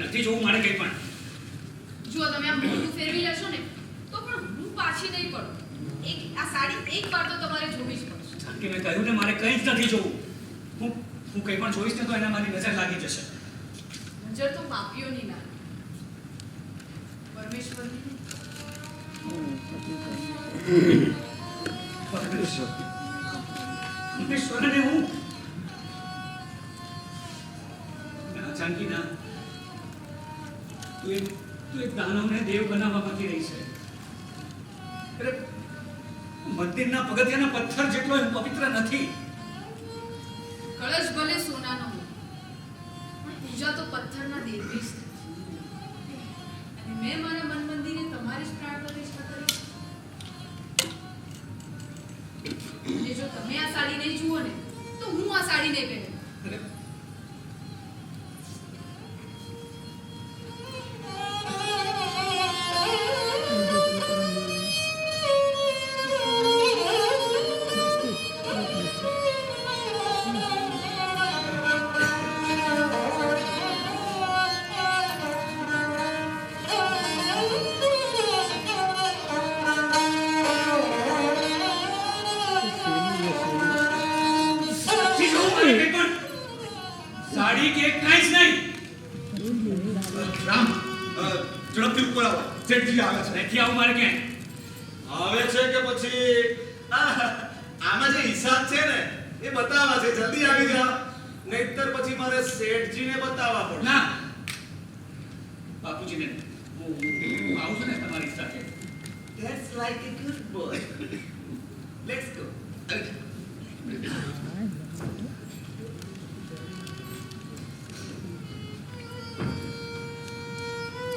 નથી જોવું મારે કંઈ પણ. જો તમે આ મોઢું ફેરવી લેશો ને તો પણ હું પાછી નહીં પડું. આ સાડી એક વાર તો તમારે જોવી જ પડશે. જાનકી, મેં કહ્યું ને મારે કંઈ જ નથી જોવું. હું કંઈ પણ જોઈશ ને તો એના મારી નજર લાગી જશે. નજર તો પાપીઓની લાગે, પરમેશ્વરની નહીં. પરમેશ્વરને હું ના જાનકી ના, તું એક દાનવને દેવ બનાવવા માંગી રહી છે. અરે મંદિરના પગથિયાના પથ્થર જેટલો પવિત્ર નથી. કળશ ભલે સોનાનો હોય પણ પૂજા તો પથ્થરના દેવની જ થાય. અને મેં મારા મન મંદિરે તમારી જ પ્રાણ પ્રતિષ્ઠા કરી. અને જો તમે આ સાડી નહીં જુઓ ને તો હું આ સાડી નહીં પહેરું. અરે સાડી કે કાંઈ જ નહીં. રામ, ઝડપથી ઉપર આવો. શેઠજી આવે છે. નથી આવું મારે ક્યાંય. આવે છે કે પછી આમાં જે હિસાબ છે ને એ બતાવવા છે. જલ્દી આવી જા, નહીતર પછી મારે શેઠજીને બતાવવા પડશે. ના બાપુજીને હું આવું છું ને તમારી સાથે. That's like a good boy.